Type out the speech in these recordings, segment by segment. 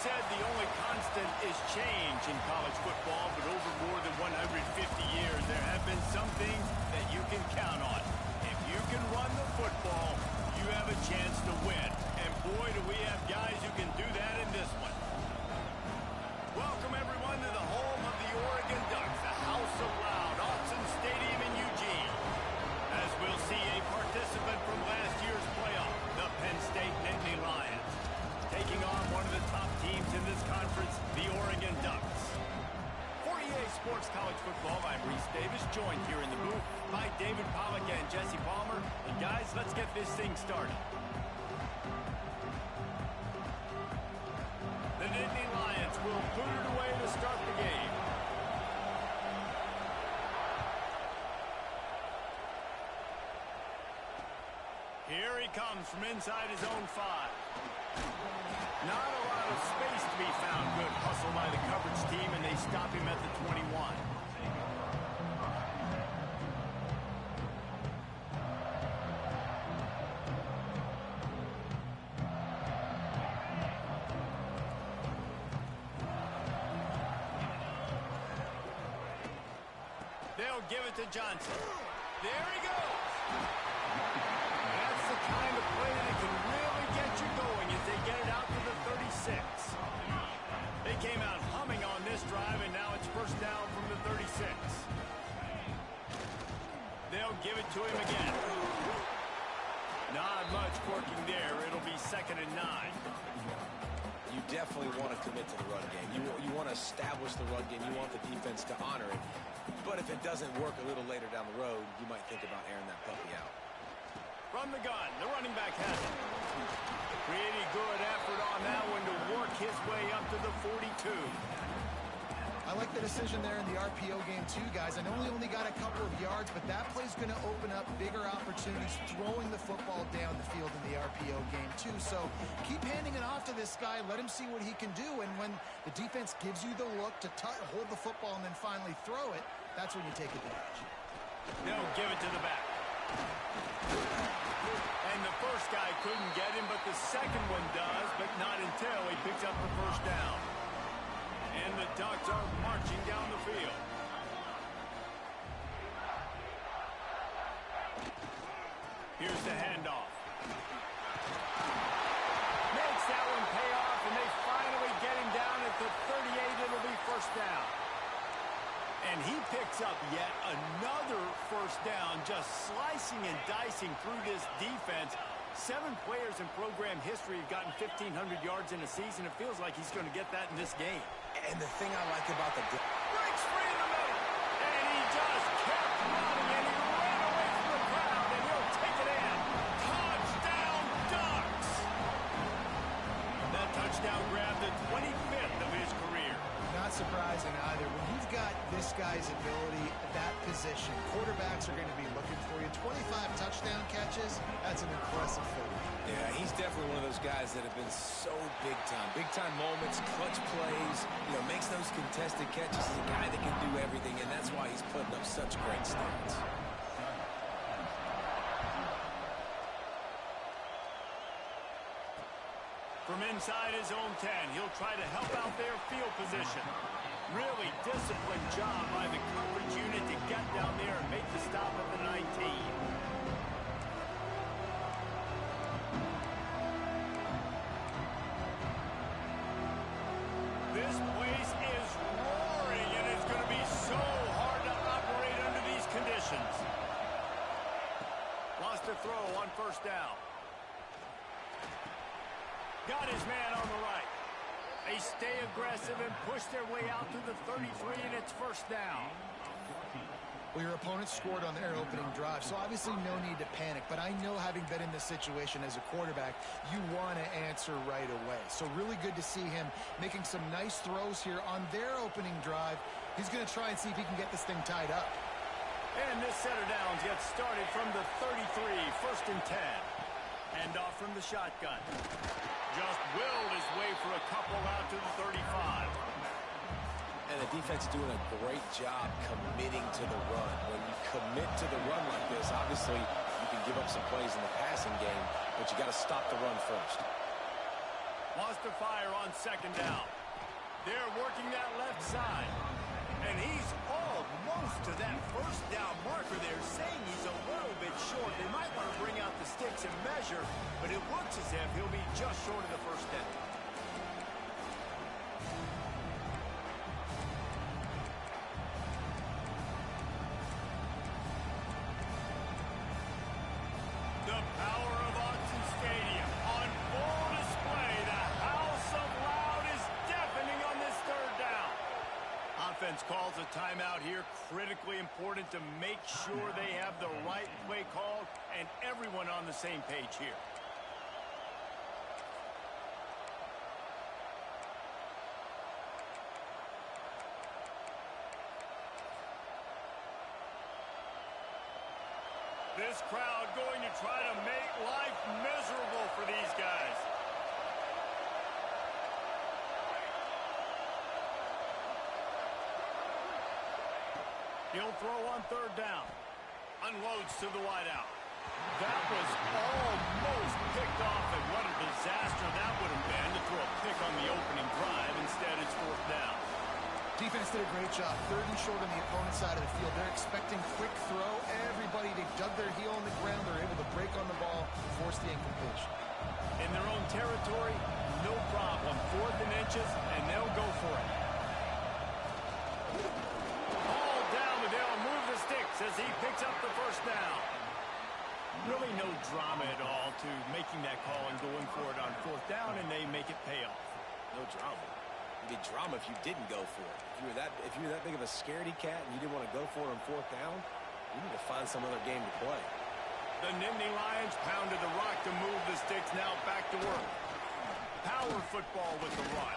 said the only constant is change in college football, but over more than 150 years, there have been some things that you can count on. If you can run the football, you have a chance to win. And boy, do we have guys who can do that in this one. Welcome, everyone, to the home of the Oregon Ducks, the House of Loud, Autzen Stadium in Eugene. As we'll see a participant from last year's playoff, the Penn State Nittany Lions, taking on one of the top teams in this conference, the Oregon Ducks. For EA Sports College Football, I'm Reese Davis, joined here in the booth by David Pollack and Jesse Palmer. And guys, let's get this thing started. The Nittany Lions will put it away to start the game. Here he comes from inside his own 5. Not a lot of space to be found. Good hustle by the coverage team, and they stop him at the 21. They'll give it to Johnson. There he goes. That's the kind of play that can really get you going as they get it out to the 36. They came out humming on this drive, and now it's first down from the 36. They'll give it to him again. Not much working there. It'll be 2nd and 9. You definitely want to commit to the run game. You want to establish the run game. You want the defense to honor it. But if it doesn't work a little later down the road, you might think about airing that puppy out. From the gun, the running back has it. Pretty good effort on that one to work his way up to the 42. I like the decision there in the RPO game too, guys. I know he only got a couple of yards, but that play's going to open up bigger opportunities throwing the football down the field in the RPO game too. So keep handing it off to this guy. Let him see what he can do. And when the defense gives you the look to hold the football and then finally throw it, that's when you take advantage. They'll give it to the back. And the first guy couldn't get him, but the second one does, but not until he picks up the first down. And the Ducks are marching down the field. Here's the handoff. Makes that one pay off, and they finally get him down at the 38. It'll be first down. And he picks up yet another first down, just slicing and dicing through this defense. 7 players in program history have gotten 1,500 yards in a season. It feels like he's going to get that in this game. And the thing I like about the... Breaks free in the middle. And he just kept running, and he ran away from the crowd, and he'll take it in. Touchdown, Ducks! That touchdown grabbed the 25th of his career. Not surprising either. When you've got this guy's ability at that position, quarterbacks are going to be looking for you. 25 touchdown catches, that's an impressive finish. Yeah, he's definitely one of those guys that have been so big time. Big time moments, clutch plays, makes those contested catches. He's a guy that can do everything, and that's why he's putting up such great stats. From inside his own 10, he'll try to help out their field position. Really disciplined job by the coverage unit to get down there and make the stop at the 19. This place is roaring, and it's going to be so hard to operate under these conditions. Lost a throw on first down. Got his man on the right. They stay aggressive and push their way out to the 33, and it's first down. Well, your opponent scored on their opening drive, so obviously no need to panic. But I know, having been in this situation as a quarterback, you want to answer right away. So really good to see him making some nice throws here on their opening drive. He's going to try and see if he can get this thing tied up. And this set of downs gets started from the 33, 1st and 10. Hand off from the shotgun. Just willed his way for a couple out to the 35. And the defense doing a great job committing to the run. When you commit to the run like this, obviously you can give up some plays in the passing game, but you got to stop the run first. Wants to fire on second down. They're working that left side. And he's almost to that first down marker there, saying he's a little bit short. They might want to bring out the sticks and measure, but it looks as if he'll be just short of the first down. The power of Autzen Stadium on full display. The house of loud is deafening on this third down. Offense calls a timeout here. Critically important to make sure they have the right play called and everyone on the same page here. This crowd going to try to make life miserable for these guys. He'll throw on third down. Unloads to the wideout. That was almost picked off, and what a disaster that would have been to throw a pick on the opening drive. Instead, it's fourth down. Defense did a great job. Third and short on the opponent's side of the field. They're expecting quick throw. Everybody, they dug their heel on the ground. They're able to break on the ball, force the incompletion. In their own territory, no problem. Fourth and inches, and they'll go for it. Ball down, but they'll move the sticks as he picks up the first down. Really no drama at all to making that call and going for it on fourth down, and they make it pay off. No drama. It'd be drama if you didn't go for it. If you were that big of a scaredy cat and you didn't want to go for it on fourth down, you need to find some other game to play. The Nittany Lions pounded the rock to move the sticks. Now back to work. Power football with the run.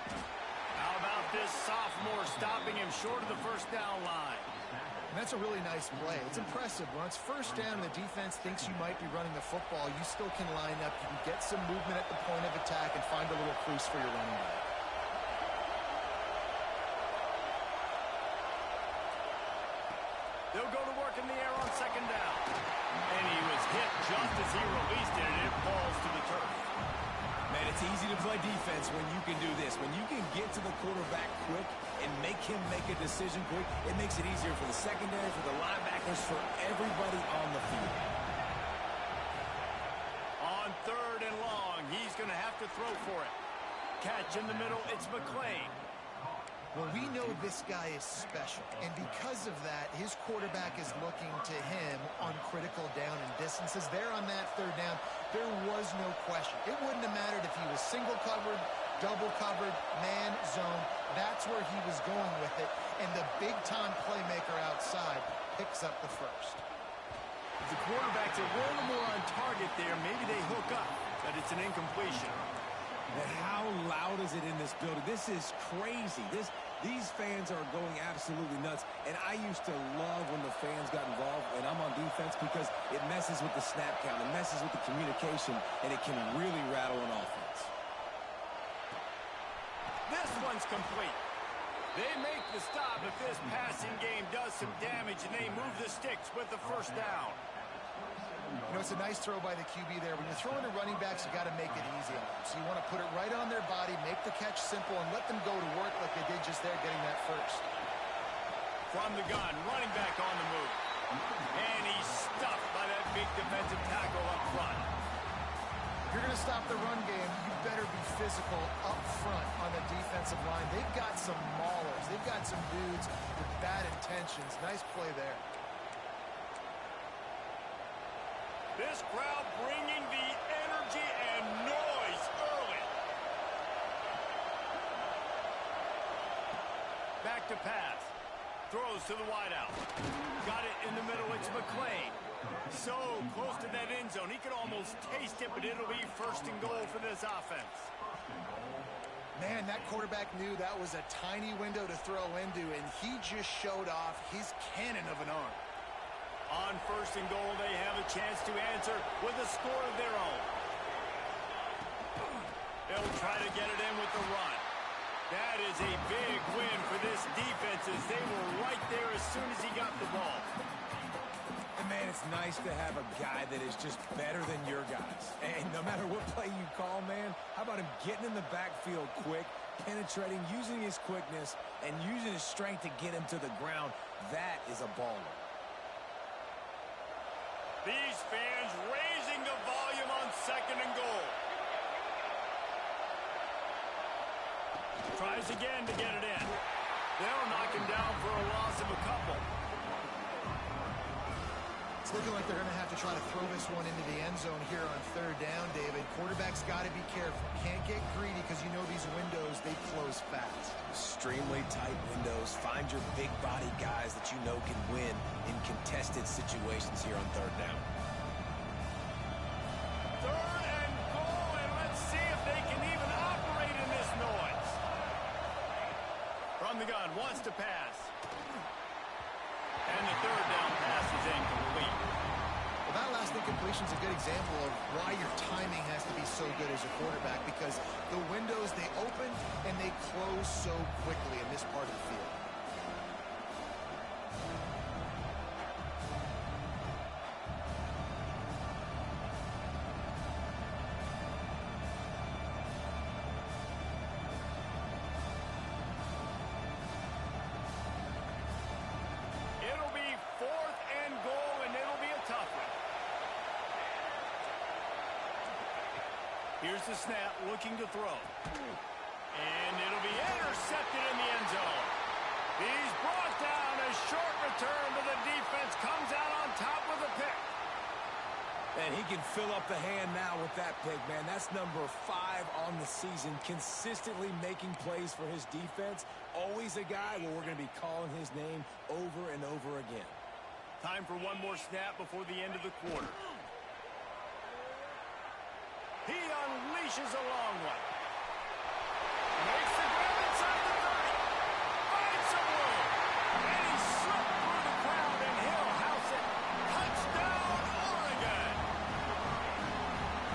How about this sophomore stopping him short of the first down line? And that's a really nice play. It's impressive. When it's first down and the defense thinks you might be running the football, you still can line up. You can get some movement at the point of attack and find a little crease for your running back. They'll go to work in the air on second down. And he was hit just as he released it, and it falls to the turf. Man, it's easy to play defense when you can do this. When you can get to the quarterback quick and make him make a decision quick, it makes it easier for the secondary, for the linebackers, for everybody on the field. On third and long, he's going to have to throw for it. Catch in the middle, it's McClain. Well, we know this guy is special, and because of that, his quarterback is looking to him on critical down and distances. There on that third down, there was no question. It wouldn't have mattered if he was single covered, double covered, man, zone. That's where he was going with it, and the big-time playmaker outside picks up the first. If the quarterback's a little more on target there, maybe they hook up, but it's an incompletion. And how loud is it in this building? This is crazy. These fans are going absolutely nuts. And I used to love when the fans got involved, and I'm on defense, because it messes with the snap count. It messes with the communication, and it can really rattle an offense. This one's complete. They make the stop, but this passing game does some damage, and they move the sticks with the first down. You know, it's a nice throw by the QB there. When you're throwing to running backs, you got to make it easy on them. So you want to put it right on their body, make the catch simple, and let them go to work like they did just there, getting that first. From the gun, running back on the move. And he's stuffed by that big defensive tackle up front. If you're going to stop the run game, you better be physical up front on the defensive line. They've got some maulers. They've got some dudes with bad intentions. Nice play there. This crowd bringing the energy and noise early. Back to pass. Throws to the wideout. Got it in the middle. It's McClain. So close to that end zone. He could almost taste it, but it'll be first and goal for this offense. Man, that quarterback knew that was a tiny window to throw into, and he just showed off his cannon of an arm. On first and goal, they have a chance to answer with a score of their own. They'll try to get it in with the run. That is a big win for this defense, as they were right there as soon as he got the ball. And man, it's nice to have a guy that is just better than your guys. And no matter what play you call, man, how about him getting in the backfield quick, penetrating, using his quickness, and using his strength to get him to the ground? That is a baller. These fans raising the volume on 2nd and goal. Tries again to get it in. They'll knock him down for a loss of a couple. It's looking like they're going to have to try to throw this one into the end zone here on 3rd down, David. Quarterback's got to be careful. Can't get greedy because you know these windows, they close fast. Extremely tight windows. Find your big body guys that you know can win in contested situations here on 3rd down. 3rd and goal, and let's see if they can even operate in this noise. From the gun, wants to pass. And the 3rd down pass is incomplete. Well, that last incompletion is a good example of why your timing has to be so good as a quarterback, because the windows, they open and they close so quickly in this part of the field. Here's the snap, looking to throw. And it'll be intercepted in the end zone. He's brought down. A short return, but the defense comes out on top with a pick. And he can fill up the hand now with that pick, man. That's number 5 on the season, consistently making plays for his defense. Always a guy where we're going to be calling his name over and over again. Time for one more snap before the end of the quarter. He unleashes a long one. Makes the grab inside the 30. Finds some room. And he slipped through the crowd, and he'll house it. Touchdown, Oregon.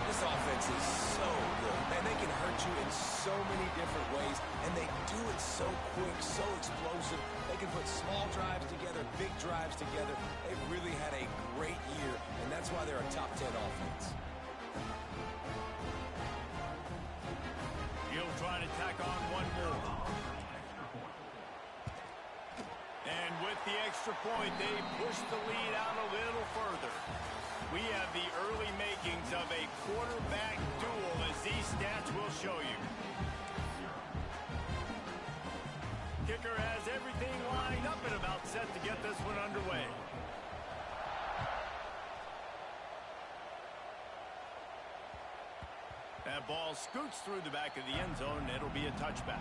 This offense is so good. Man, they can hurt you in so many different ways, and they do it so quick, so explosive. They can put small drives together, big drives together. They've really had a great year, and that's why they're a top 10 offense. He'll try to tack on one more. And with the extra point, they push the lead out a little further. We have the early makings of a quarterback duel, as these stats will show you. Kicker has everything lined up and about set to get this one underway. That ball scoots through the back of the end zone, and it'll be a touchback.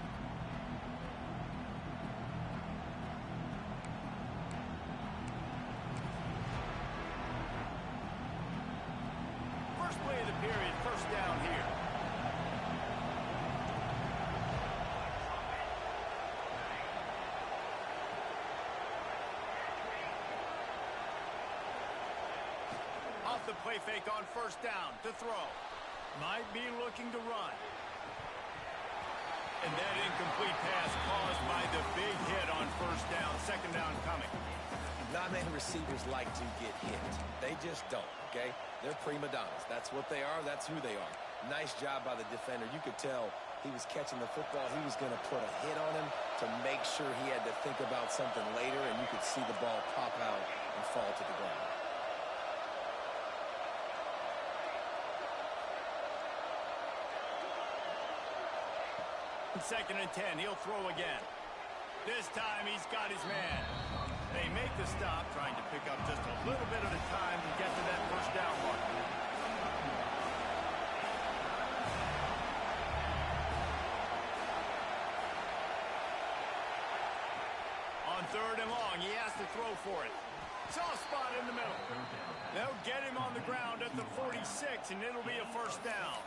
First play of the period, 1st down here. Off the play fake on 1st down to throw. Might be looking to run. And that incomplete pass caused by the big hit on 1st down. 2nd down coming. Not many receivers like to get hit. They just don't, okay? They're prima donnas. That's what they are. That's who they are. Nice job by the defender. You could tell he was catching the football. He was going to put a hit on him to make sure he had to think about something later, and you could see the ball pop out and fall to the ground. 2nd and 10. He'll throw again. This time he's got his man. They make the stop, trying to pick up just a little bit at a time to get to that 1st down mark. On 3rd and long, he has to throw for it. Soft spot in the middle. They'll get him on the ground at the 46, and it'll be a 1st down.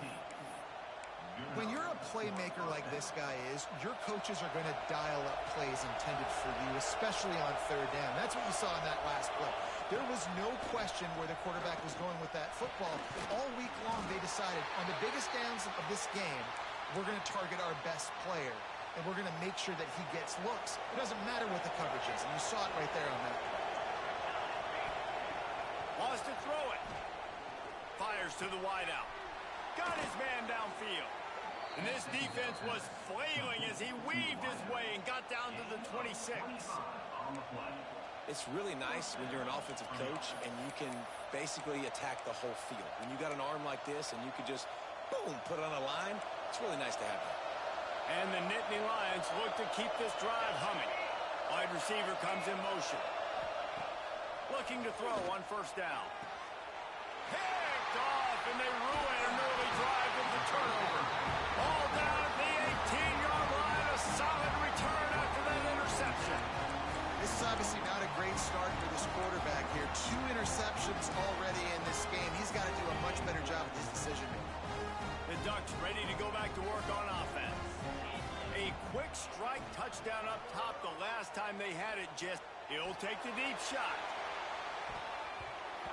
When you're a playmaker like this guy is, your coaches are going to dial up plays intended for you, especially on 3rd down. That's what you saw in that last play. There was no question where the quarterback was going with that football. All week long, they decided on the biggest downs of this game, we're going to target our best player, and we're going to make sure that he gets looks. It doesn't matter what the coverage is, and you saw it right there on that. On has to throw it. Fires to the wideout. Got his man downfield. And this defense was flailing as he weaved his way and got down to the 26. It's really nice when you're an offensive coach and you can basically attack the whole field. When you got an arm like this and you can just, boom, put it on a line, it's really nice to have that. And the Nittany Lions look to keep this drive humming. Wide receiver comes in motion. Looking to throw on first down. Picked off, and they ruin an early drive with the turnover. All down at the 18-yard line. A solid return after that interception. This is obviously not a great start for this quarterback here. 2 interceptions already in this game. He's got to do a much better job with his decision-making. The Ducks ready to go back to work on offense. A quick strike touchdown up top the last time they had it. Just he'll take the deep shot.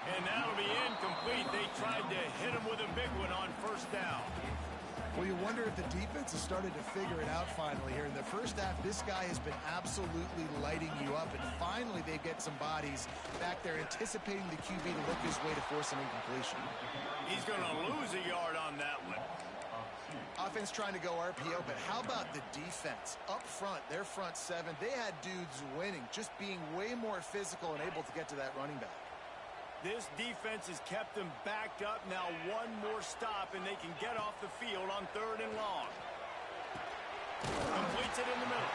And that'll be incomplete. They tried to hit him with a big one on first down. Well, you wonder if the defense has started to figure it out finally here. In the first half, this guy has been absolutely lighting you up, and finally they get some bodies back there anticipating the QB to look his way to force an incompletion. He's going to lose a yard on that one. Offense trying to go RPO, but how about the defense? Up front, their front 7, they had dudes winning, just being way more physical and able to get to that running back. This defense has kept them backed up. Now one more stop, and they can get off the field on 3rd and long. Completes it in the middle.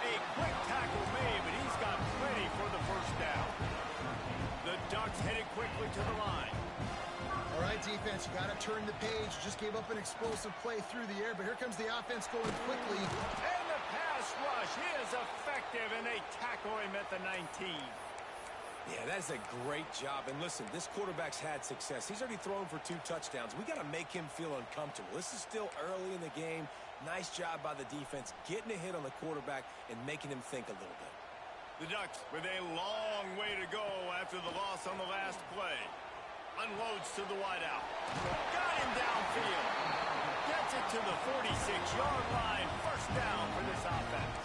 A quick tackle made, but he's got plenty for the first down. The Ducks headed quickly to the line. All right, defense, you got to turn the page. Just gave up an explosive play through the air, but here comes the offense going quickly. And the pass rush is effective, and they tackle him at the 19. Yeah, that's a great job. And listen, this quarterback's had success. He's already thrown for 2 touchdowns. We got to make him feel uncomfortable. This is still early in the game. Nice job by the defense, getting a hit on the quarterback and making him think a little bit. The Ducks with a long way to go after the loss on the last play. Unloads to the wideout. Got him downfield. Gets it to the 46-yard line. First down for this offense.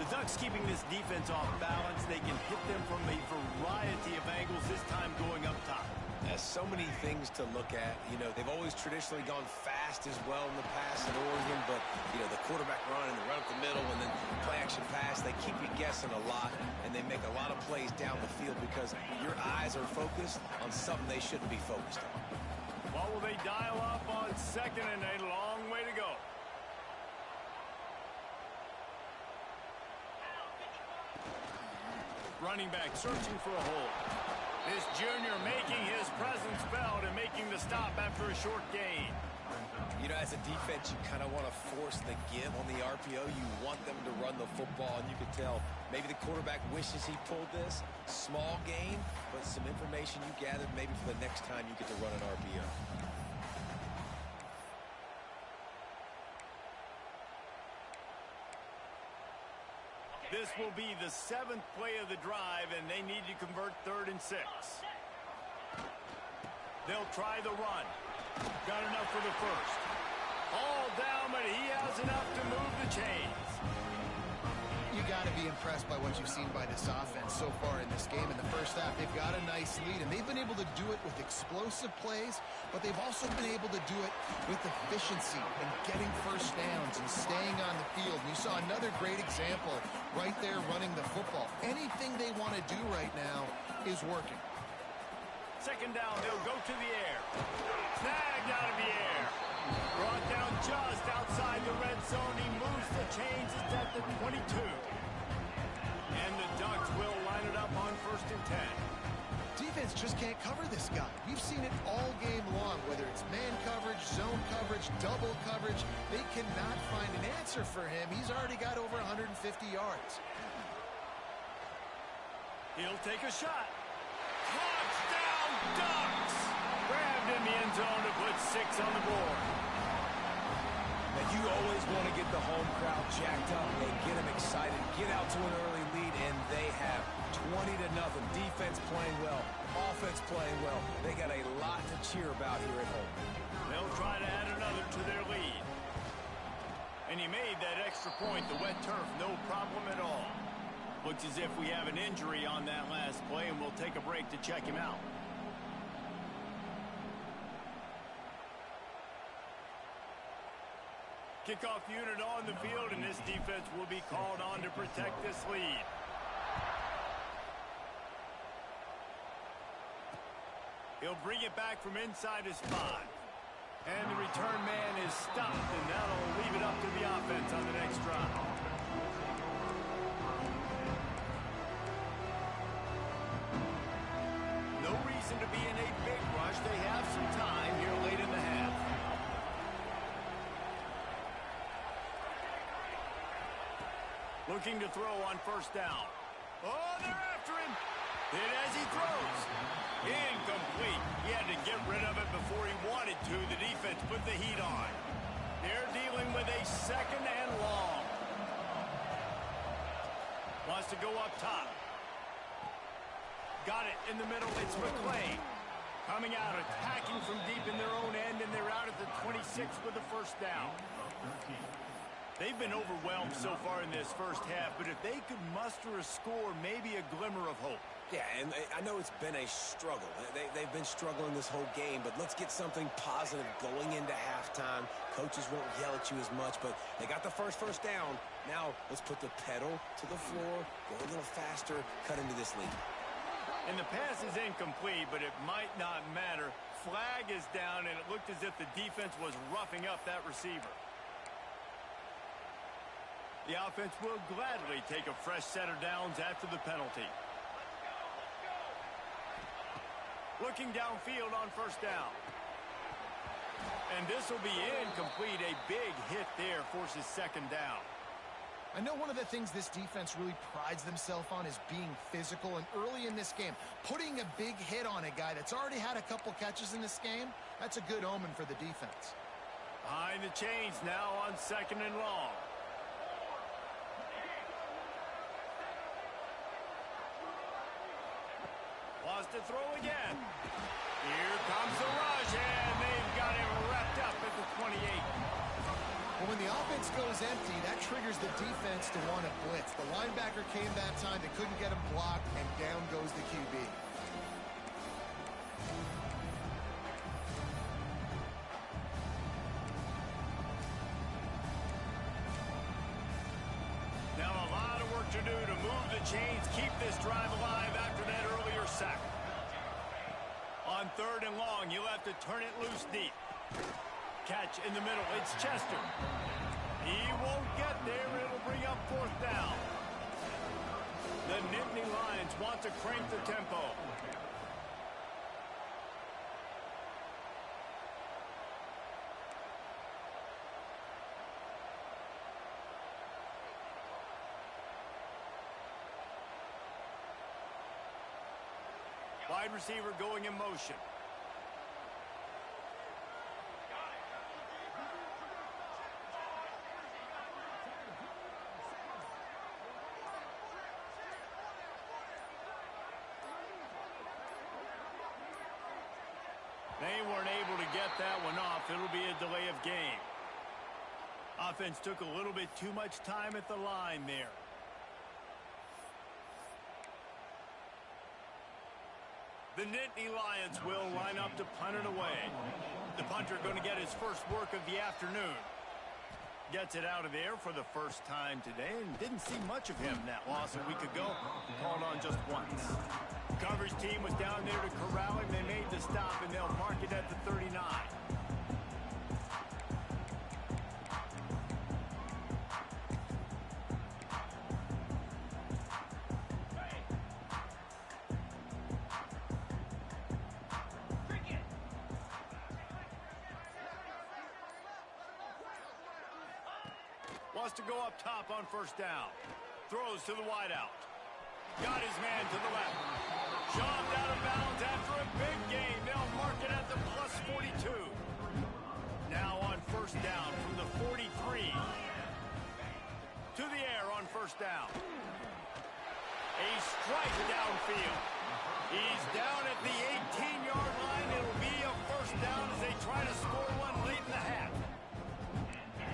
The Ducks keeping this defense off balance. They can hit them from a variety of angles, this time going up top. There's so many things to look at. You know, they've always traditionally gone fast as well in the past in Oregon, but, you know, the quarterback run and the run up the middle and then play action pass, they keep you guessing a lot, and they make a lot of plays down the field because your eyes are focused on something they shouldn't be focused on. What will they dial up on 2nd and a long way to go? Running back searching for a hole. This junior making his presence felt and making the stop after a short gain. You know, as a defense, you kind of want to force the give on the RPO. You want them to run the football, and you can tell maybe the quarterback wishes he pulled this. Small gain, but some information you gathered maybe for the next time you get to run an RPO. This will be the 7th play of the drive, and they need to convert 3rd and 6. They'll try the run. Got enough for the first. All down, but he has enough to move the chains. You got to be impressed by what you've seen by this offense so far in this game. In the first half, they've got a nice lead, and they've been able to do it with explosive plays, but they've also been able to do it with efficiency and getting first downs and staying on the field. And you saw another great example right there running the football. Anything they want to do right now is working. 2nd down, they'll go to the air. Snagged out of the air. Brought down just outside the red zone. He moves the chains. It's at the 22. And the Ducks will line it up on 1st and 10. Defense just can't cover this guy. We've seen it all game long, whether it's man coverage, zone coverage, double coverage. They cannot find an answer for him. He's already got over 150 yards. He'll take a shot. Touchdown, Ducks! Grabbed in the end zone to put 6 on the board. And you always want to get the home crowd jacked up and get them excited, get out to an early lead, and they have 20-0. Defense playing well, offense playing well. They got a lot to cheer about here at home. They'll try to add another to their lead. And he made that extra point, the wet turf, no problem at all. Looks as if we have an injury on that last play, and we'll take a break to check him out. Kickoff unit on the field, and this defense will be called on to protect this lead. He'll bring it back from inside his 5. And the return man is stopped, and that'll leave it up to the offense on the next drive. No reason to be in a big rush. They have some time here late in the half. Looking to throw on first down. Oh, they're after him. Hit as he throws. Incomplete. He had to get rid of it before he wanted to. The defense put the heat on. They're dealing with a second and long. Wants to go up top. Got it in the middle. It's McClain. Coming out, attacking from deep in their own end, and they're out at the 26 with the first down. They've been overwhelmed so far in this first half, but if they could muster a score, maybe a glimmer of hope. Yeah, and I know it's been a struggle. They've been struggling this whole game, but let's get something positive going into halftime. Coaches won't yell at you as much, but they got the first down. Now let's put the pedal to the floor, go a little faster, cut into this lead. And the pass is incomplete, but it might not matter. Flag is down, and it looked as if the defense was roughing up that receiver. The offense will gladly take a fresh set of downs after the penalty. Looking downfield on first down. And this will be incomplete. A big hit there forces second down. I know one of the things this defense really prides themselves on is being physical, and early in this game, putting a big hit on a guy that's already had a couple catches in this game, that's a good omen for the defense. Behind the chains now on second and long. Wants to throw again. Here comes the rush, and they've got him wrapped up at the 28. Well, when the offense goes empty, that triggers the defense to want to blitz. The linebacker came that time. They couldn't get him blocked, and down goes the QB. Now a lot of work to do to move the chains, keep this drive alive after that earlier sack. On third and long, you'll have to turn it loose deep. Catch in the middle. It's Chester. He won't get there. It'll bring up fourth down. The Nittany Lions want to crank the tempo. Wide receiver going in motion. They weren't able to get that one off. It'll be a delay of game. Offense took a little bit too much time at the line there. The Nittany Lions will line up to punt it away. The punter going to get his first work of the afternoon. Gets it out of there for the first time today, and didn't see much of him that loss a week ago. Called on just once. Coverage team was down there to corral him. They made the stop, and they'll mark it at the 39. Wants to go up top on first down. Throws to the wideout. Got his man to the left. Shoved out of bounds after a big gain. They'll mark it at the plus 42. Now on first down from the 43. To the air on first down. A strike downfield. He's down at the 18-yard line. It'll be a first down as they try to score one late in the half.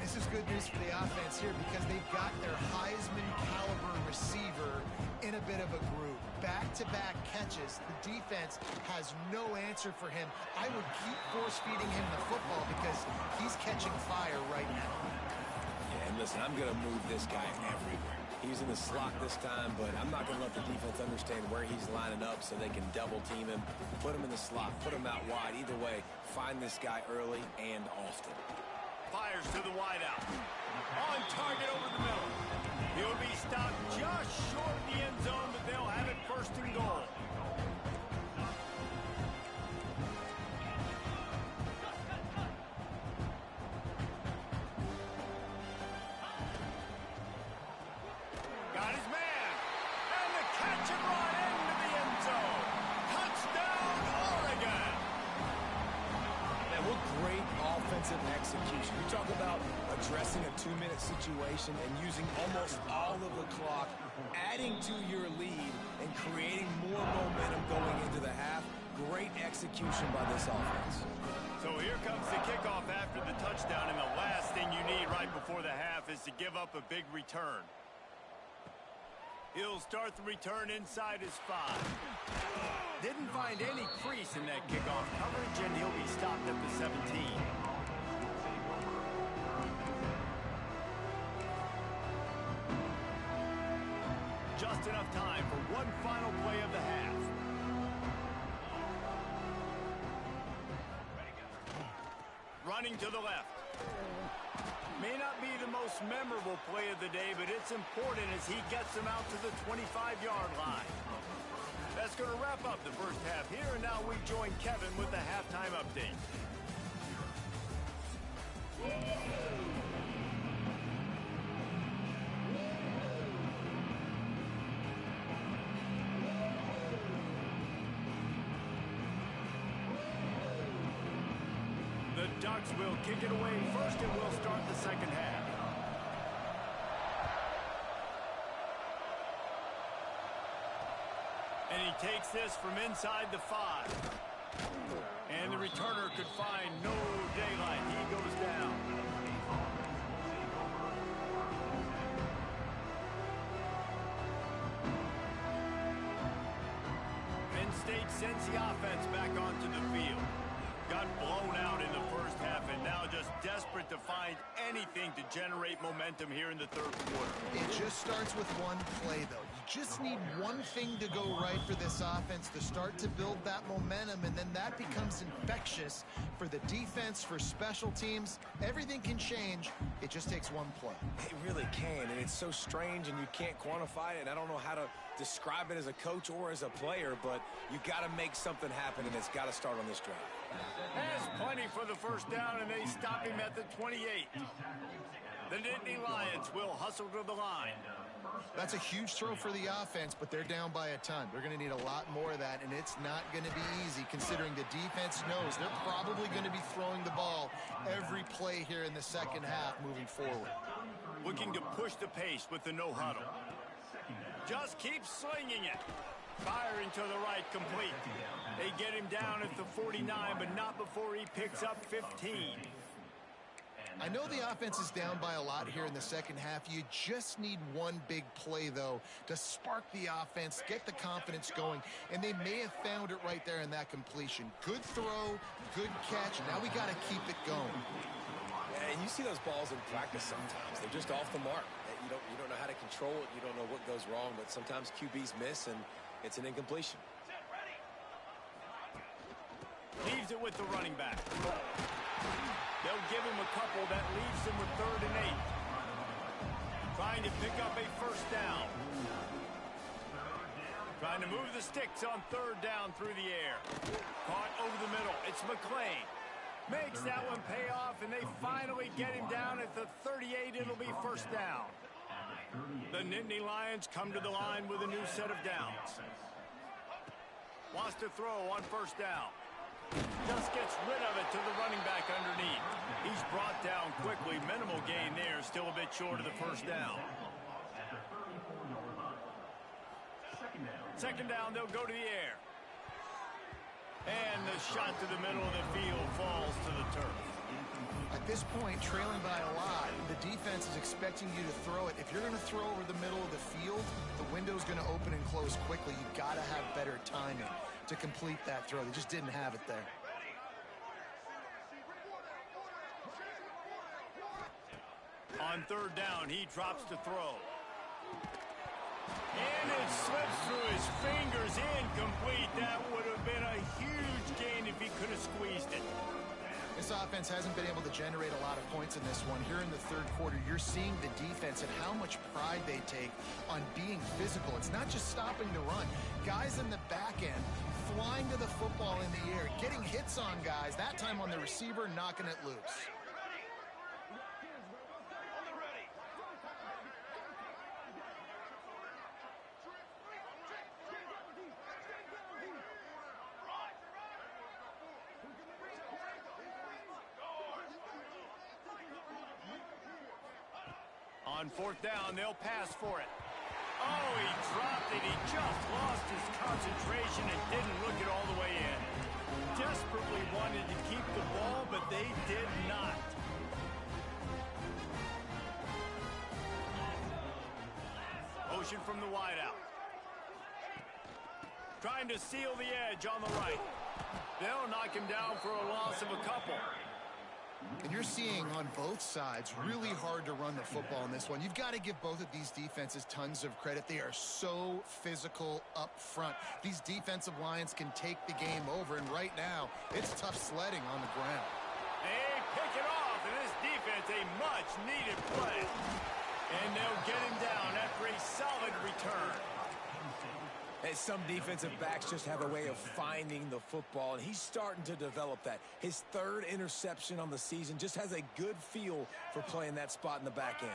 This is good news for the offense here because they've got their Heisman-caliber receiver in a bit of a groove. Back-to-back catches. The defense has no answer for him. I would keep force-feeding him the football because he's catching fire right now. listen, I'm going to move this guy everywhere. He's in the slot this time, but I'm not going to let the defense understand where he's lining up so they can double team him, put him in the slot, put him out wide. Either way, find this guy early and often. Fires to the wideout. On target over the middle. He'll be stopped just short of the end zone, but they'll have it first and goal. Got his man. And the catch and run into the end zone. Touchdown, Oregon. Man, what great offensive execution. You talk about addressing a 2-minute situation and using almost all of the clock, adding to your lead and creating more momentum going into the half. Great execution by this offense. So here comes the kickoff after the touchdown, and the last thing you need right before the half is to give up a big return. He'll start the return inside his 5. Didn't find any crease in that kickoff coverage, and he'll be stopped at the 17. Just enough time for one final play of the half. Running to the left. May not be the most memorable play of the day, but it's important as he gets them out to the 25-yard line. That's going to wrap up the first half here, and now we join Kevin with the halftime update. The Ducks will kick it away first, and we'll start the second half. And he takes this from inside the 5. And the returner could find no daylight. He goes down. Penn State sends the offense back onto the field. Got blown out in the first half and now just desperate to find anything to generate momentum here in the third quarter. It just starts with one play, though. You just need one thing to go right for this offense to start to build that momentum, and then that becomes infectious for the defense, for special teams. Everything can change. It just takes one play. It really can, and it's so strange, and you can't quantify it, and I don't know how to describe it as a coach or as a player, but you got to make something happen, and it's got to start on this drive. Has plenty for the first down, and they stop him at the 28. The Nittany Lions will hustle to the line. That's a huge throw for the offense, but they're down by a ton. They're going to need a lot more of that, and it's not going to be easy considering the defense knows they're probably going to be throwing the ball every play here in the second half moving forward. Looking to push the pace with the no huddle. Just keep slinging it. Firing to the right, complete. They get him down at the 49, but not before he picks up 15. I know the offense is down by a lot here in the second half. You just need one big play, though, to spark the offense, get the confidence going, and they may have found it right there in that completion. Good throw, good catch. Now we got to keep it going. And you see those balls in practice sometimes. They're just off the mark. You don't know how to control it. You don't know what goes wrong, but sometimes QBs miss, and it's an incompletion. Leaves it with the running back. They'll give him a couple that leaves him with 3rd and 8. Trying to pick up a first down. Trying to move the sticks on 3rd down through the air. Caught over the middle. It's McClain. Makes that one pay off, and they finally get him down at the 38. It'll be first down. The Nittany Lions come to the line with a new set of downs. Wants to throw on first down. Just gets rid of it to the running back underneath. He's brought down quickly. Minimal gain there. Still a bit short of the first down. Second down, they'll go to the air. And the shot to the middle of the field falls to the turf. At this point, trailing by a lot, the defense is expecting you to throw it. If you're going to throw over the middle of the field, the window's going to open and close quickly. You got to have better timing to complete that throw. They just didn't have it there. On third down, he drops to throw. And it slips through his fingers, incomplete. That would have been a huge gain if he could have squeezed it. This offense hasn't been able to generate a lot of points in this one. Here in the third quarter, you're seeing the defense and how much pride they take on being physical. It's not just stopping the run. Guys in the back end flying to the football in the air, getting hits on guys, that time on the receiver, knocking it loose. On fourth down, they'll pass for it. Oh, he dropped it. He just lost his concentration and didn't look it all the way in. Desperately wanted to keep the ball, but they did not. Motion from the wideout. Trying to seal the edge on the right. They'll knock him down for a loss of a couple. And you're seeing on both sides really hard to run the football in this one. You've got to give both of these defenses tons of credit. They are so physical up front. These defensive lines can take the game over, and right now, it's tough sledding on the ground. They pick it off, and this defense, a much-needed play. And they'll get him down after a solid return. And some defensive backs just have a way of finding the football, and he's starting to develop that. His third interception on the season just has a good feel for playing that spot in the back end.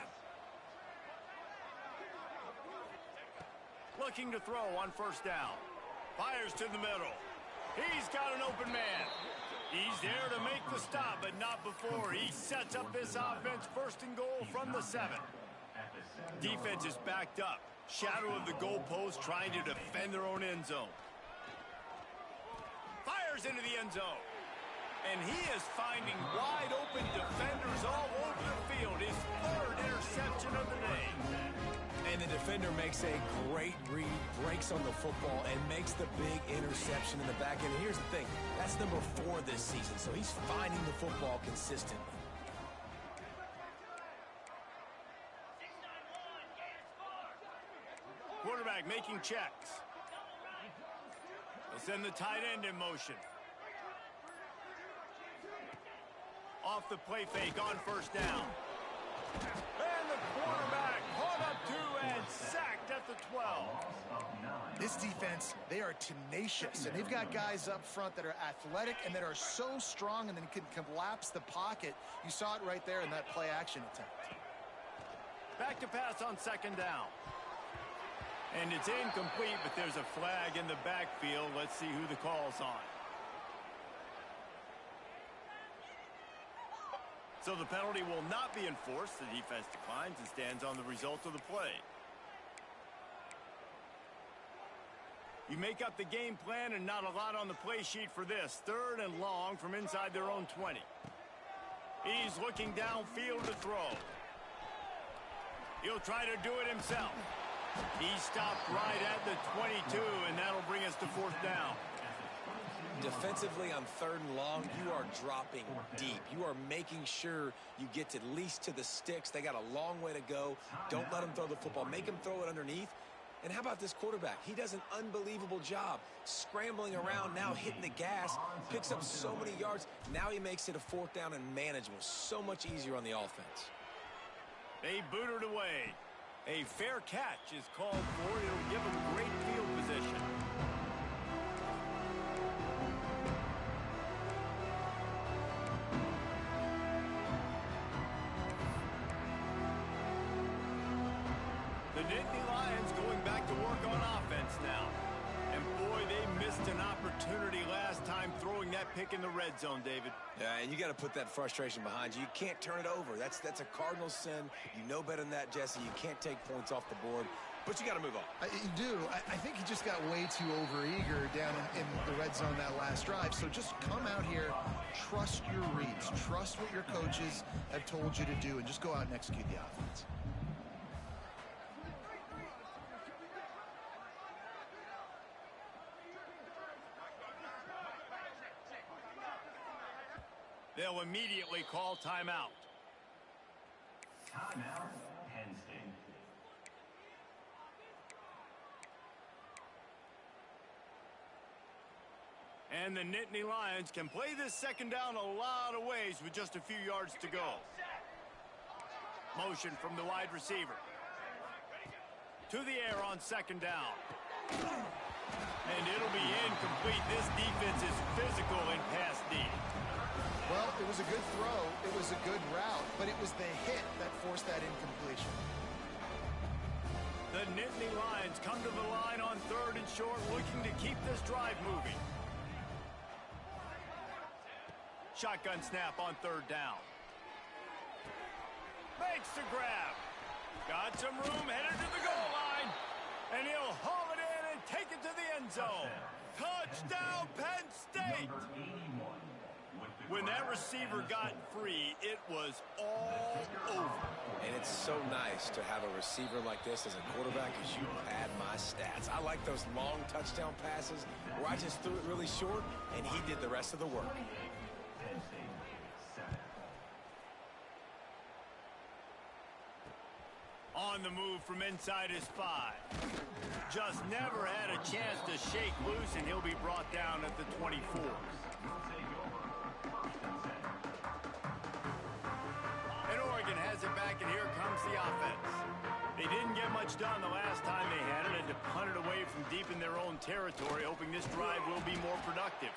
Looking to throw on first down. Fires to the middle. He's got an open man. He's there to make the stop, but not before. He sets up this offense first and goal from the 7. Defense is backed up. Shadow of the goalpost, trying to defend their own end zone. Fires into the end zone. And he is finding wide open defenders all over the field. His third interception of the day. And the defender makes a great read, breaks on the football, and makes the big interception in the back end. And here's the thing, that's number 4 this season, so he's finding the football consistently. Quarterback making checks. They'll send the tight end in motion. Off the play fake on first down. And the quarterback caught up to and sacked at the 12. This defense, they are tenacious, and they've got guys up front that are athletic and that are so strong and then can collapse the pocket. You saw it right there in that play action attempt. Back to pass on second down. And it's incomplete, but there's a flag in the backfield. Let's see who the call's on. So the penalty will not be enforced. The defense declines and stands on the result of the play. You make up the game plan and not a lot on the play sheet for this. Third and long from inside their own 20. He's looking downfield to throw. He'll try to do it himself. He stopped right at the 22, and that'll bring us to fourth down. Defensively on third and long, you are dropping deep. You are making sure you get at least to the sticks. They got a long way to go. Don't let them throw the football. Make them throw it underneath. And how about this quarterback? He does an unbelievable job scrambling around, now hitting the gas, picks up so many yards. Now he makes it a fourth down and manageable. So much easier on the offense. They boot it away. A fair catch is called for. It'll give them great field position. The Nittany Lions going back to work on offense now. And boy, they missed an opportunity last time throwing that pick in the red zone, David. Yeah, and you got to put that frustration behind you. You can't turn it over. That's a cardinal sin. You know better than that, Jesse. You can't take points off the board, but you got to move on. You do. I think he just got way too overeager down in the red zone that last drive. So just come out here, trust your reads, trust what your coaches have told you to do, and just go out and execute the offense. They'll immediately call timeout. Timeout, Penn State. And the Nittany Lions can play this second down a lot of ways with just a few yards to go. Motion from the wide receiver. To the air on second down. And it'll be incomplete. This defense is physical in pass D. Well, it was a good throw. It was a good route, but it was the hit that forced that incompletion. The Nittany Lions come to the line on 3rd and short, looking to keep this drive moving. Shotgun snap on 3rd down. Makes the grab. Got some room, headed to the goal line. And he'll haul it in and take it to the end zone. Touchdown, Penn State! When that receiver got free, it was all over. And it's so nice to have a receiver like this as a quarterback because you pad my stats. I like those long touchdown passes where I just threw it really short and he did the rest of the work. On the move from inside his 5. Just never had a chance to shake loose, and he'll be brought down at the 24. And Oregon has it back, and here comes the offense. They didn't get much done the last time they had it, and to punt it away from deep in their own territory, hoping this drive will be more productive.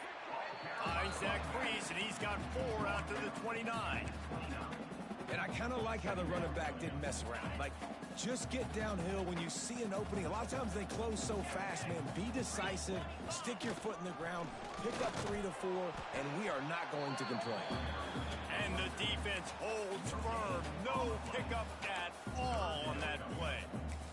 Finds Zach Freeze, and he's got 4 out to the 29. And I kind of like how the running back didn't mess around. Like, just get downhill when you see an opening. A lot of times they close so fast, man. Be decisive, stick your foot in the ground, pick up 3 to 4, and we are not going to complain. And the defense holds firm. No pickup at all on that play.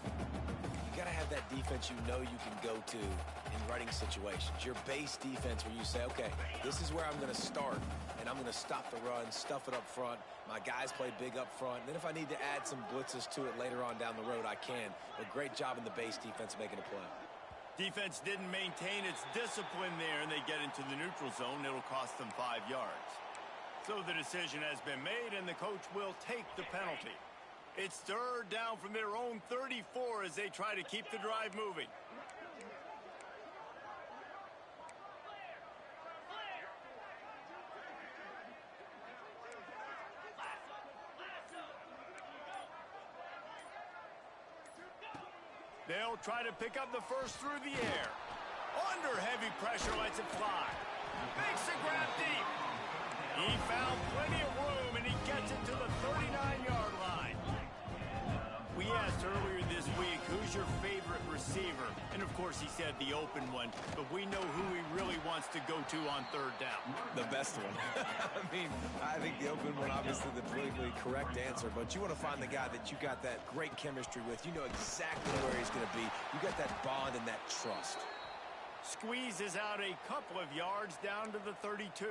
You got to have that defense you know you can go to in running situations. Your base defense where you say, okay, this is where I'm going to start, and I'm going to stop the run, stuff it up front. My guys play big up front. And then if I need to add some blitzes to it later on down the road, I can. But great job in the base defense making a play. Defense didn't maintain its discipline there, and they get into the neutral zone. It'll cost them 5 yards. So the decision has been made, and the coach will take the penalty. It's 3rd down from their own 34 as they try to keep the drive moving. They'll try to pick up the first through the air. Under heavy pressure, lets it fly. Makes the grab deep. He found plenty of room, and he gets it to the 39-yard line. We asked earlier this week, who's your favorite receiver? And, of course, he said the open one. But we know who he really wants to go to on 3rd down. The best one. I think the open one, obviously, the politically correct answer. But you want to find the guy that you got that great chemistry with. You know exactly where he's going to be. You got that bond and that trust. Squeezes out a couple of yards down to the 32.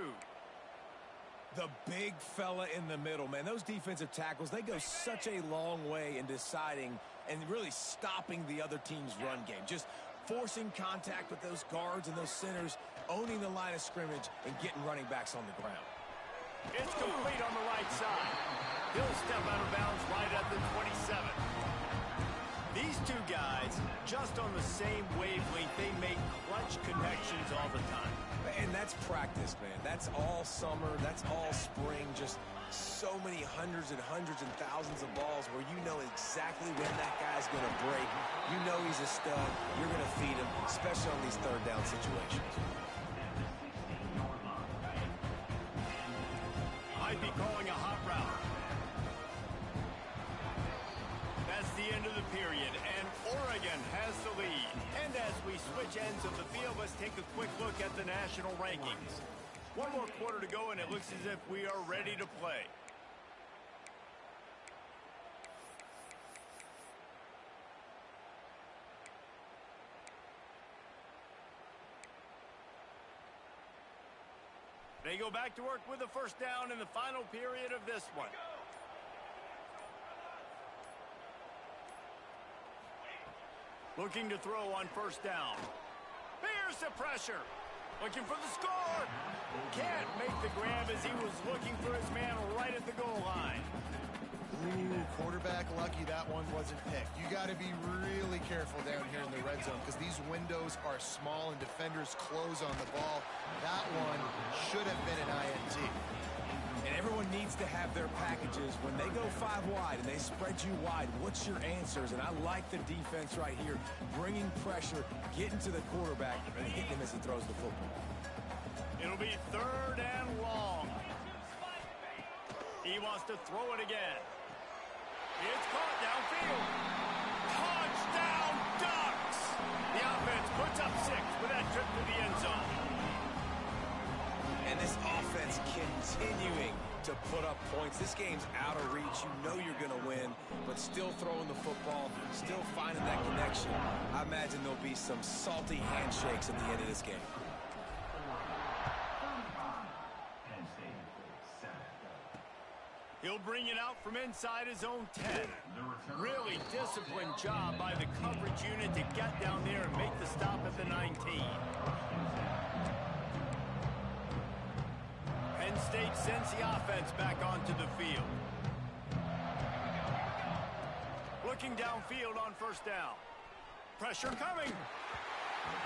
The big fella in the middle, man. Those defensive tackles, they go such a long way in deciding and really stopping the other team's run game. Just forcing contact with those guards and those centers, owning the line of scrimmage, and getting running backs on the ground. It's complete on the right side. He'll step out of bounds right at the 27. These two guys, just on the same wavelength, they make clutch connections all the time. And that's practice, man. That's all summer. That's all spring. Just so many hundreds and thousands of balls where you know exactly when that guy's going to break. You know he's a stud. You're going to feed him, especially on these 3rd down situations. Might be calling a hot route. That's the end of the period, and Oregon has the lead. And as we switch ends of the field, let's take a quick look at the national rankings. One more quarter to go, and it looks as if we are ready to play. They go back to work with the first down in the final period of this one. Looking to throw on first down. Here's the pressure. Looking for the score. Can't make the grab as he was looking for his man right at the goal line. Ooh, quarterback lucky that one wasn't picked. You got to be really careful down here in the red zone because these windows are small and defenders close on the ball. That one should have been an INT. And everyone needs to have their packages. When they go 5 wide and they spread you wide, what's your answers? And I like the defense right here, bringing pressure, getting to the quarterback, and hitting him as he throws the football. It'll be 3rd and long. He wants to throw it again. It's caught downfield. Touchdown Ducks! The offense puts up 6 with that trip to the end zone. And this offense continuing to put up points. This game's out of reach. You know you're going to win, but still throwing the football, still finding that connection. I imagine there'll be some salty handshakes at the end of this game. He'll bring it out from inside his own 10. Really disciplined job by the coverage unit to get down there and make the stop at the 19. Penn State sends the offense back onto the field. Looking downfield on 1st down. Pressure coming.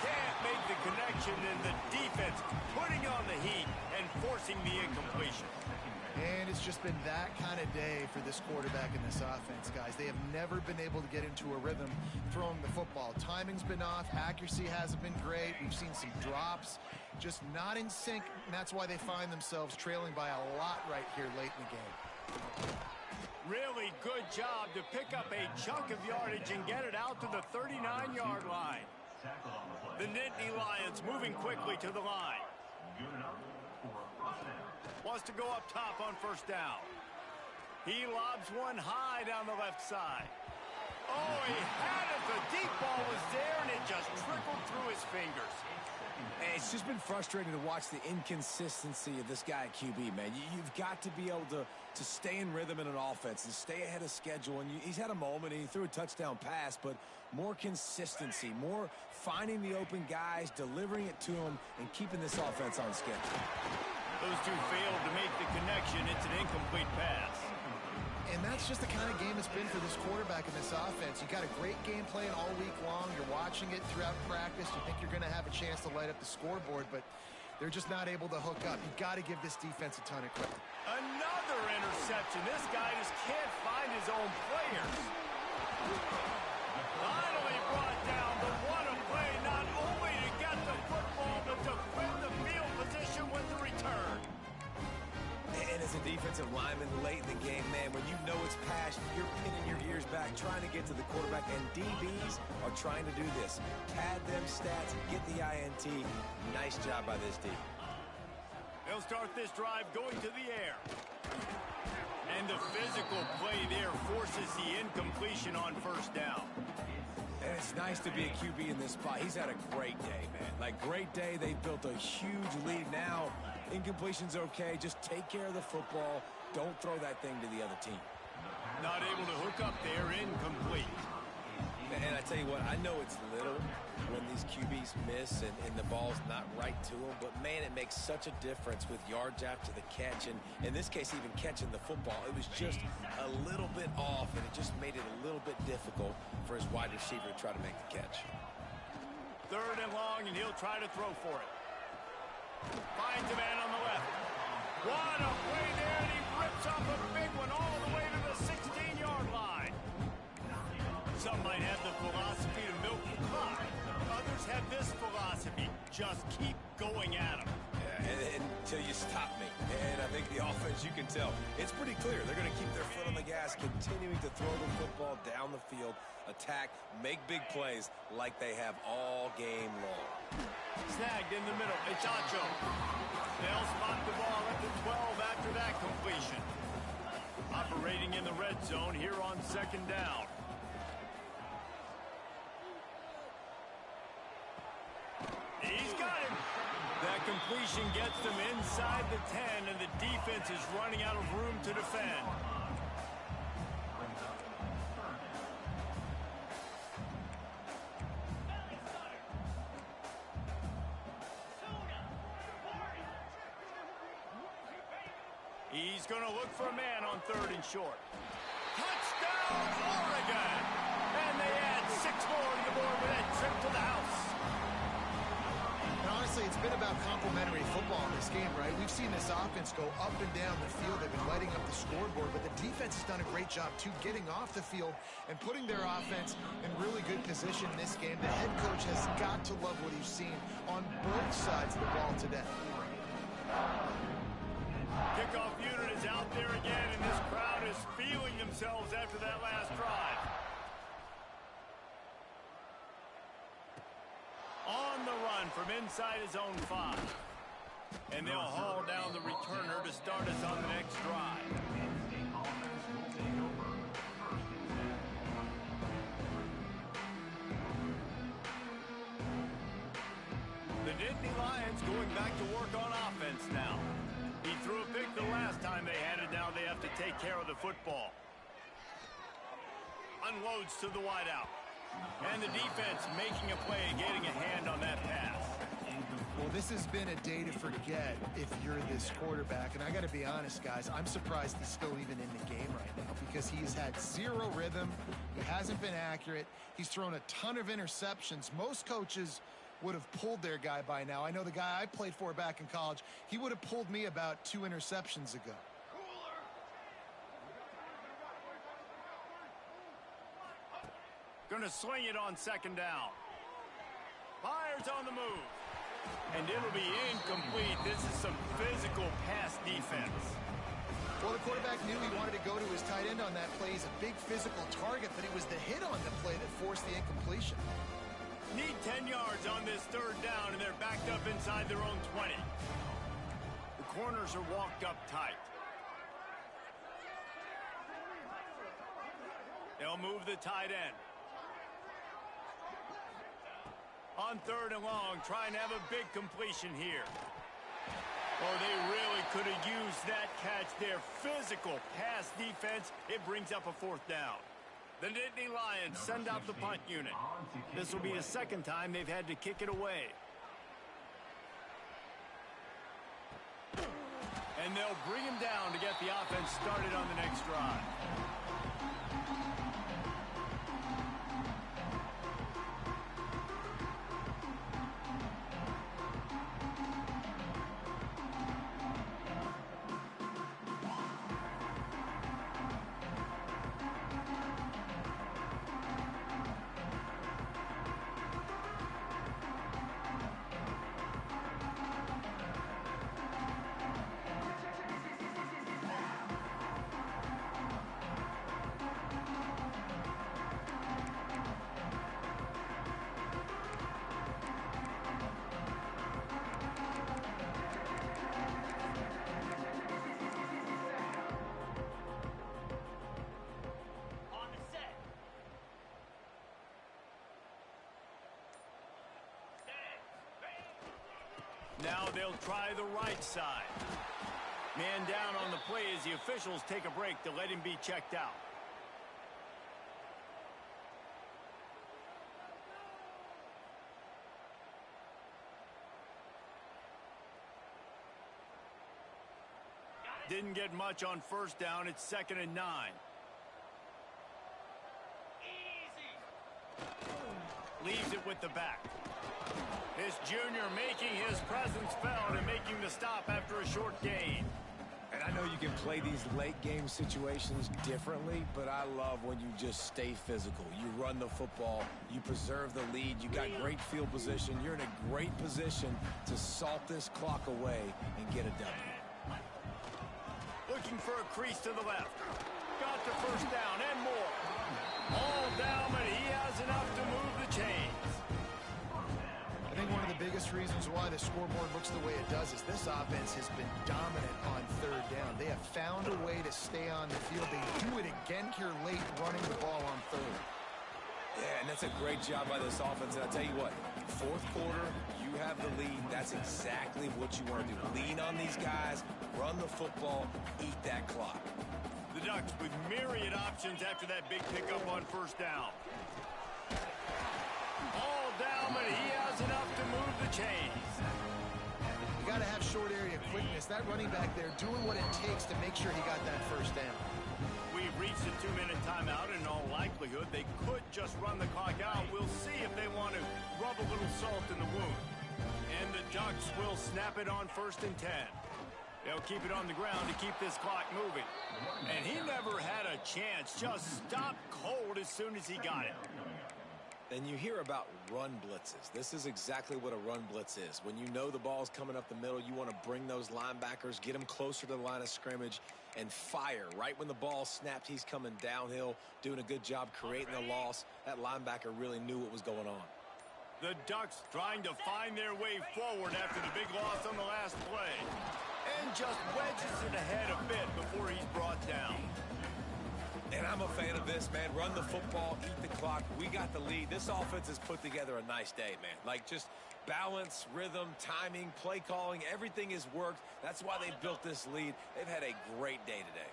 Can't make the connection, and the defense putting on the heat and forcing the incompletion. And it's just been that kind of day for this quarterback in this offense, guys. They have never been able to get into a rhythm throwing the football. Timing's been off. Accuracy hasn't been great. We've seen some drops, just not in sync, and that's why they find themselves trailing by a lot right here late in the game. Really good job to pick up a chunk of yardage and get it out to the 39-yard line. The Nittany Lions moving quickly to the line. Wants to go up top on 1st down. He lobs one high down the left side. Oh, he had it. The deep ball was there, and it just trickled through his fingers. And it's just been frustrating to watch the inconsistency of this guy at QB, man. You've got to be able to stay in rhythm in an offense and stay ahead of schedule. And he's had a moment, and he threw a touchdown pass, but more consistency, more finding the open guys, delivering it to him, and keeping this offense on schedule. Those two failed to make the connection. It's an incomplete pass. And that's just the kind of game it's been for this quarterback in this offense. You got a great game plan all week long. You're watching it throughout practice. You think you're going to have a chance to light up the scoreboard, but they're just not able to hook up. You've got to give this defense a ton of credit. Another interception. This guy just can't find his own players. Finally brought down, but what a play, not only to get the football, but to win the field position with the return. And as a defensive lineman late in the game, man, when you know it's passed, you're pinning your ears back, trying to get to the quarterback, and DBs are trying to do this. Pad them stats, get the INT. Nice job by this D. They'll start this drive going to the air. And the physical play there forces the incompletion on 1st down. And it's nice to be a QB in this spot. He's had a great day, man. Like, great day. They built a huge lead. Now, incompletion's okay. Just take care of the football. Don't throw that thing to the other team. Not able to hook up there, incomplete. And I tell you what, I know it's little when these QBs miss and the ball's not right to them, but man, it makes such a difference with yards after the catch, and in this case, even catching the football. It was just a little bit off, and it just made it a little bit difficult for his wide receiver to try to make the catch. 3rd and long, and he'll try to throw for it. Finds a man on the left. What a play there, and he rips off a big one all the way to the 16-yard line. Some might have the philosophy to milk the clock. Others have this philosophy, just keep going at them. Yeah, until you stop me. And I think the offense, you can tell, it's pretty clear. They're going to keep their foot on the gas, continuing to throw the football down the field, attack, make big plays like they have all game long. Snagged in the middle. It's Acho. They'll spot the ball at the 12 after that completion. Operating in the red zone here on 2nd down. He's got him. That completion gets them inside the 10, and the defense is running out of room to defend. He's going to look for a man on 3rd and short. Touchdown, Oregon! And they add 6 more to the board with that trip to the house. And honestly, it's been about complementary football in this game, right? We've seen this offense go up and down the field. They've been lighting up the scoreboard, but the defense has done a great job, too, getting off the field and putting their offense in really good position in this game. The head coach has got to love what he's seen on both sides of the ball today. Kickoff unit is out there again, and this crowd is feeling themselves after that last drive. On the run from inside his own 5. And they'll haul down the returner to start us on the next drive. The Nittany Lions going back to work on offense now. He threw a pick the last time they had it. Now they have to take care of the football. Unloads to the wideout. And the defense making a play and getting a hand on that pass. Well, this has been a day to forget if you're this quarterback. And I got to be honest, guys, I'm surprised he's still even in the game right now because he's had 0 rhythm. He hasn't been accurate. He's thrown a ton of interceptions. Most coaches would have pulled their guy by now. I know the guy I played for back in college, he would have pulled me about 2 interceptions ago. Gonna swing it on 2nd down. Fires on the move. And it'll be incomplete. This is some physical pass defense. Well, the quarterback knew he wanted to go to his tight end on that play. He's a big physical target, but it was the hit on the play that forced the incompletion. Need 10 yards on this 3rd down, and they're backed up inside their own 20. The corners are walked up tight. They'll move the tight end. On 3rd and long, trying to have a big completion here. Oh, they really could have used that catch there. Physical pass defense. It brings up a 4th down. The Nittany Lions send out the punt unit. This will be the 2nd time they've had to kick it away. And they'll bring him down to get the offense started on the next drive. Now they'll try the right side. Man down on the play as the officials take a break to let him be checked out. Didn't get much on 1st down. It's 2nd and 9. Leaves it with the back. This junior making his presence felt and making the stop after a short gain. And I know you can play these late game situations differently, but I love when you just stay physical. You run the football, you preserve the lead, you got great field position, you're in a great position to salt this clock away and get a W. Looking for a crease to the left. Got the 1st down and more. All down, but he has enough to move the chains. I think one of the biggest reasons why the scoreboard looks the way it does is this offense has been dominant on 3rd down. They have found a way to stay on the field. They do it again here late, running the ball on 3rd. Yeah, and that's a great job by this offense. And I tell you what, 4th quarter, you have the lead. That's exactly what you want to do. Lean on these guys, run the football, eat that clock. The Ducks with myriad options after that big pickup on 1st down. All down, but he has enough to move the chains. You got to have short area quickness. That running back there doing what it takes to make sure he got that 1st down. We've reached a 2-minute timeout. In all likelihood, they could just run the clock out. We'll see if they want to rub a little salt in the wound. And the Ducks will snap it on 1st and 10. They'll keep it on the ground to keep this clock moving. And he never had a chance. Just stopped cold as soon as he got it. And you hear about run blitzes. This is exactly what a run blitz is. When you know the ball's coming up the middle, you want to bring those linebackers, get them closer to the line of scrimmage, and fire. Right when the ball snapped, he's coming downhill, doing a good job creating the loss. That linebacker really knew what was going on. The Ducks trying to find their way forward after the big loss on the last play. And just wedges it ahead a bit before he's brought down. And I'm a fan of this, man. Run the football, eat the clock. We got the lead. This offense has put together a nice day, man. Like, just balance, rhythm, timing, play calling, everything has worked. That's why they've built this lead. They've had a great day today.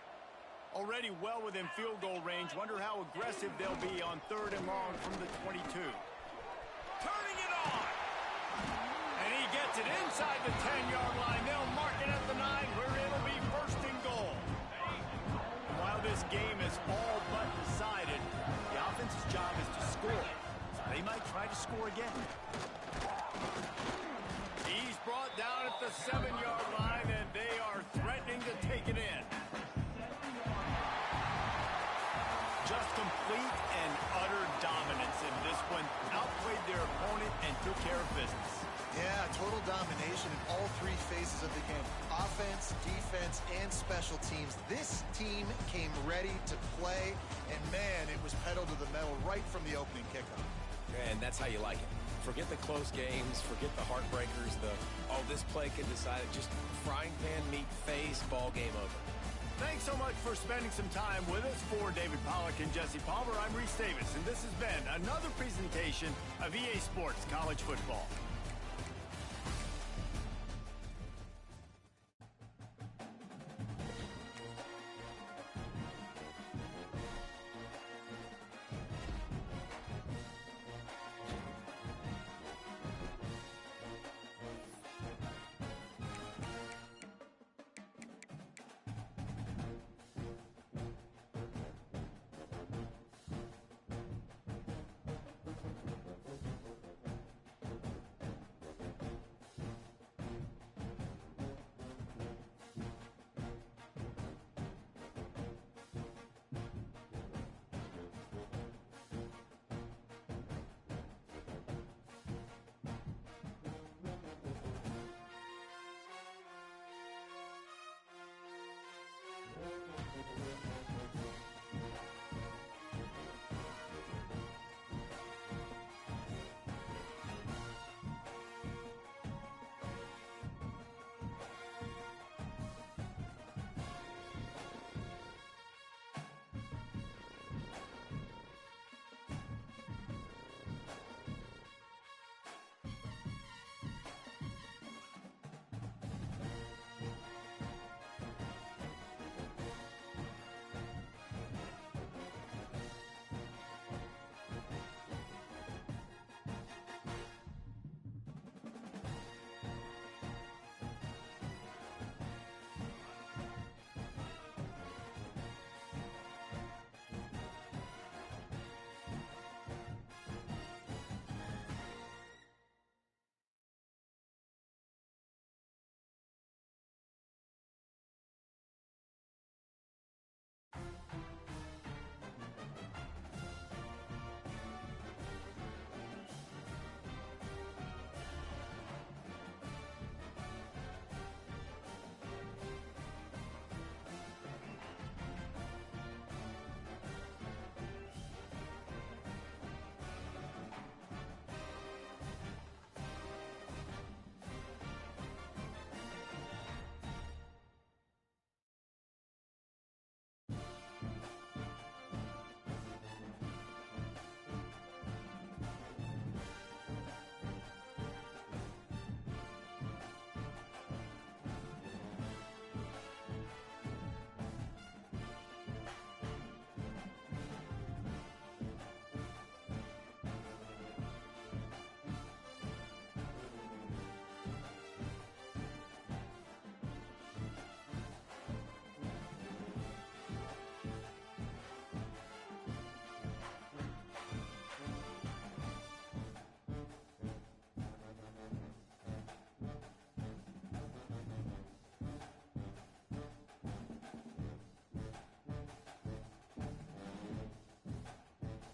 Already well within field goal range. Wonder how aggressive they'll be on 3rd and long from the 22. Turning it on. And he gets it inside the 10-yard line. They'll mark it at the 9 where it'll be 1st and goal. And while this game is all but decided, the offense's job is to score. So they might try to score again. He's brought down at the 7-yard line, and they are threatening to take it in. Just complete and utter dominance in this one. Outplayed their opponent and took care of business. Yeah, total domination in all 3 phases of the game. Offense, defense, and special teams. This team came ready to play, and man, it was pedal to the metal right from the opening kickoff. And that's how you like it. Forget the close games, forget the heartbreakers, this play can decide it. Just frying pan meat face, ball game over. Thanks so much for spending some time with us. For David Pollack and Jesse Palmer, I'm Reese Davis, and this has been another presentation of EA Sports College Football.